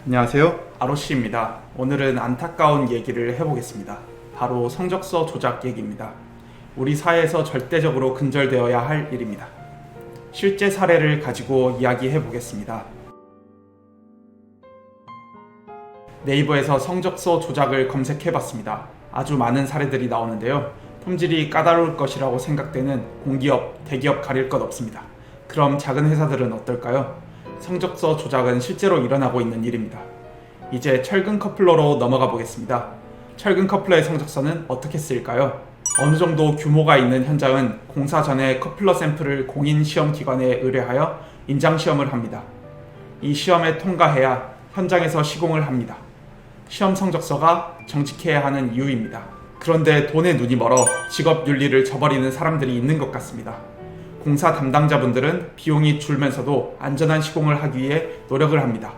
안녕하세요. 아로씨입니다. 오늘은 안타까운 얘기를 해보겠습니다. 바로 성적서 조작 얘기입니다. 우리 사회에서 절대적으로 근절되어야 할 일입니다. 실제 사례를 가지고 이야기해 보겠습니다. 네이버에서 성적서 조작을 검색해 봤습니다. 아주 많은 사례들이 나오는데요. 품질이 까다로울 것이라고 생각되는 공기업, 대기업 가릴 것 없습니다. 그럼 작은 회사들은 어떨까요? 성적서 조작은 실제로 일어나고 있는 일입니다. 이제 철근 커플러로 넘어가 보겠습니다. 철근 커플러의 성적서는 어떻게 쓰일까요? 어느 정도 규모가 있는 현장은 공사 전에 커플러 샘플을 공인 시험 기관에 의뢰하여 인장 시험을 합니다. 이 시험에 통과해야 현장에서 시공을 합니다. 시험 성적서가 정직해야 하는 이유입니다. 그런데 돈에 눈이 멀어 직업 윤리를 저버리는 사람들이 있는 것 같습니다. 공사 담당자분들은 비용이 줄면서도 안전한 시공을 하기 위해 노력을 합니다.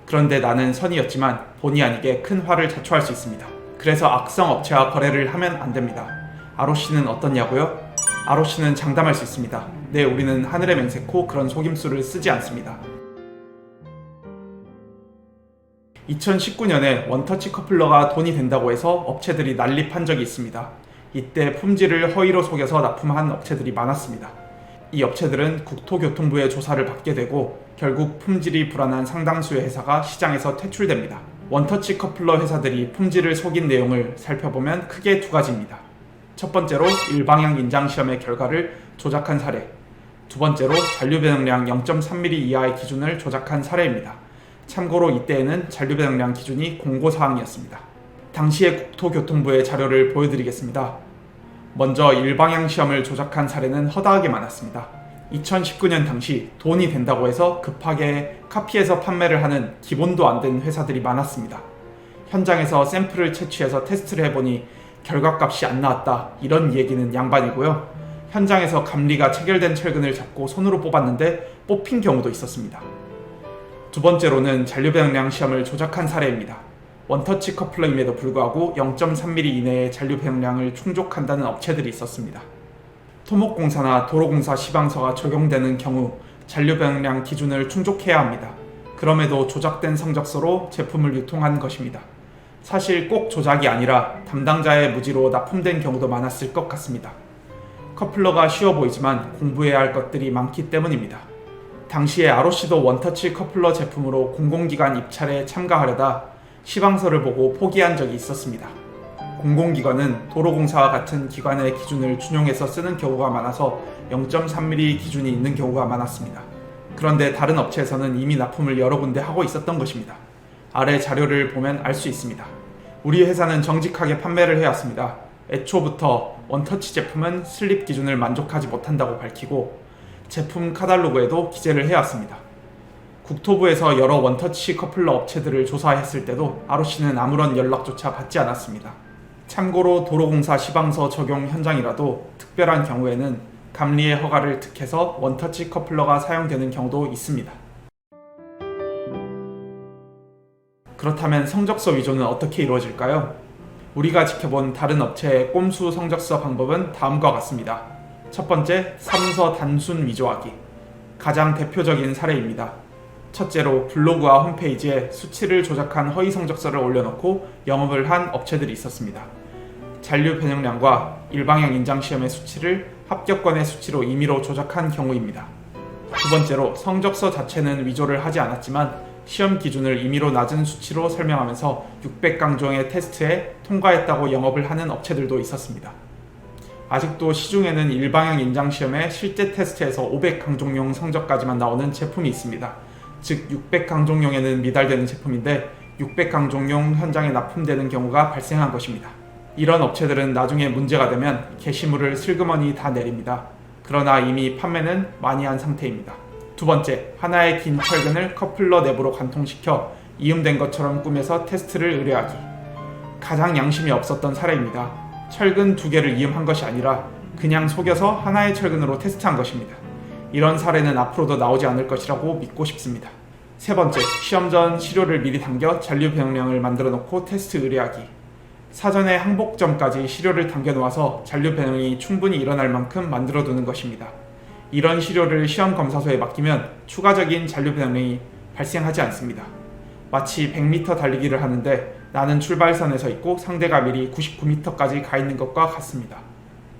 그런데 나는 선의였지만 본의 아니게 큰 화를 자초할 수 있습니다. 그래서 악성 업체와 거래를 하면 안 됩니다. 아로씨는 어떻냐고요? 아로씨는 장담할 수 있습니다. 네, 우리는 하늘의 맹세코 그런 속임수를 쓰지 않습니다. 2019년에 원터치 커플러가 돈이 된다고 해서 업체들이 난립한 적이 있습니다. 이때 품질을 허위로 속여서 납품한 업체들이 많았습니다. 이 업체들은 국토교통부의 조사를 받게 되고 결국 품질이 불안한 상당수의 회사가 시장에서 퇴출됩니다. 원터치 커플러 회사들이 품질을 속인 내용을 살펴보면 크게 두 가지입니다. 첫 번째로 일방향 인장 시험의 결과를 조작한 사례, 두 번째로 잔류 배능량 0.3mm 이하의 기준을 조작한 사례입니다. 참고로 이때에는 잔류 배능량 기준이 공고사항이었습니다. 당시의 국토교통부의 자료를 보여드리겠습니다. 먼저 일방향 시험을 조작한 사례는 허다하게 많았습니다. 2019년 당시 돈이 된다고 해서 급하게 카피해서 판매를 하는 기본도 안 된 회사들이 많았습니다. 현장에서 샘플을 채취해서 테스트를 해보니 결과값이 안 나왔다, 이런 얘기는 양반이고요. 현장에서 감리가 체결된 철근을 잡고 손으로 뽑았는데 뽑힌 경우도 있었습니다. 두 번째로는 잔류 배능량 시험을 조작한 사례입니다. 원터치 커플러임에도 불구하고 0.3mm 이내의 잔류 배능량을 충족한다는 업체들이 있었습니다. 토목공사나 도로공사 시방서가 적용되는 경우 잔류 배능량 기준을 충족해야 합니다. 그럼에도 조작된 성적서로 제품을 유통한 것입니다. 사실 꼭 조작이 아니라 담당자의 무지로 납품된 경우도 많았을 것 같습니다. 커플러가 쉬워 보이지만 공부해야 할 것들이 많기 때문입니다. 당시에 아로씨도 원터치 커플러 제품으로 공공기관 입찰에 참가하려다 시방서를 보고 포기한 적이 있었습니다. 공공기관은 도로공사와 같은 기관의 기준을 준용해서 쓰는 경우가 많아서 0.3mm 기준이 있는 경우가 많았습니다. 그런데 다른 업체에서는 이미 납품을 여러 군데 하고 있었던 것입니다. 아래 자료를 보면 알 수 있습니다. 우리 회사는 정직하게 판매를 해왔습니다. 애초부터 원터치 제품은 슬립 기준을 만족하지 못한다고 밝히고 제품 카탈로그에도 기재를 해왔습니다. 국토부에서 여러 원터치 커플러 업체들을 조사했을 때도 아로씨는 아무런 연락조차 받지 않았습니다. 참고로 도로공사 시방서 적용 현장이라도 특별한 경우에는 감리의 허가를 득해서 원터치 커플러가 사용되는 경우도 있습니다. 그렇다면 성적서 위조는 어떻게 이루어질까요? 우리가 지켜본 다른 업체의 꼼수 성적서 방법은 다음과 같습니다. 첫 번째, 3서 단순 위조하기. 가장 대표적인 사례입니다. 첫째로 블로그와 홈페이지에 수치를 조작한 허위 성적서를 올려놓고 영업을 한 업체들이 있었습니다. 잔류 배능량과 일방향 인장 시험의 수치를 합격권의 수치로 임의로 조작한 경우입니다. 두 번째로 성적서 자체는 위조를 하지 않았지만 시험 기준을 임의로 낮은 수치로 설명하면서 600강종의 테스트에 통과했다고 영업을 하는 업체들도 있었습니다. 아직도 시중에는 일방향 인장 시험의 실제 테스트에서 500강종용 성적까지만 나오는 제품이 있습니다. 즉 600강종용에는 미달되는 제품인데 600강종용 현장에 납품되는 경우가 발생한 것입니다. 이런 업체들은 나중에 문제가 되면 게시물을 슬그머니 다 내립니다. 그러나 이미 판매는 많이 한 상태입니다. 두 번째, 하나의 긴 철근을 커플러 내부로 관통시켜 이음된 것처럼 꾸며서 테스트를 의뢰하기. 가장 양심이 없었던 사례입니다. 철근 2개를 이음한 것이 아니라 그냥 속여서 하나의 철근으로 테스트한 것입니다. 이런 사례는 앞으로도 나오지 않을 것이라고 믿고 싶습니다. 세 번째, 시험 전 시료를 미리 당겨 잔류 배능량을 만들어 놓고 테스트 의뢰하기. 사전에 항복점까지 시료를 당겨 놓아서 잔류 배능이 충분히 일어날 만큼 만들어 두는 것입니다. 이런 시료를 시험 검사소에 맡기면 추가적인 잔류 배능이 발생하지 않습니다. 마치 100m 달리기를 하는데 나는 출발선에 서 있고 상대가 미리 99m까지 가 있는 것과 같습니다.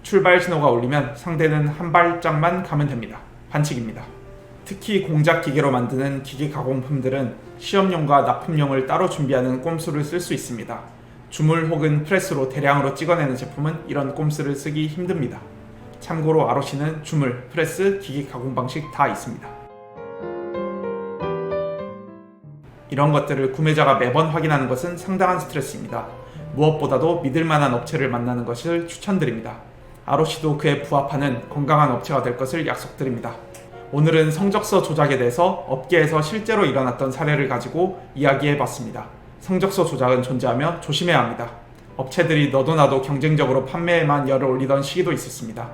출발 신호가 울리면 상대는 한 발짝만 가면 됩니다. 반칙입니다. 특히 공작 기계로 만드는 기계 가공품들은 시험용과 납품용을 따로 준비하는 꼼수를 쓸 수 있습니다. 주물 혹은 프레스로 대량으로 찍어내는 제품은 이런 꼼수를 쓰기 힘듭니다. 참고로 ROC는 주물, 프레스, 기계 가공 방식 다 있습니다. 이런 것들을 구매자가 매번 확인하는 것은 상당한 스트레스입니다. 무엇보다도 믿을만한 업체를 만나는 것을 추천드립니다. ROC도 그에 부합하는 건강한 업체가 될 것을 약속드립니다. 오늘은 성적서 조작에 대해서 업계에서 실제로 일어났던 사례를 가지고 이야기해봤습니다. 성적서 조작은 존재하며 조심해야 합니다. 업체들이 너도 나도 경쟁적으로 판매에만 열을 올리던 시기도 있었습니다.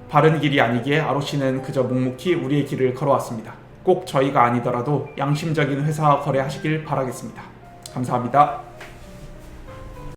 바른 길이 아니기에 ROC는 그저 묵묵히 우리의 길을 걸어왔습니다. 꼭 저희가 아니더라도 양심적인 회사와 거래하시길 바라겠습니다. 감사합니다.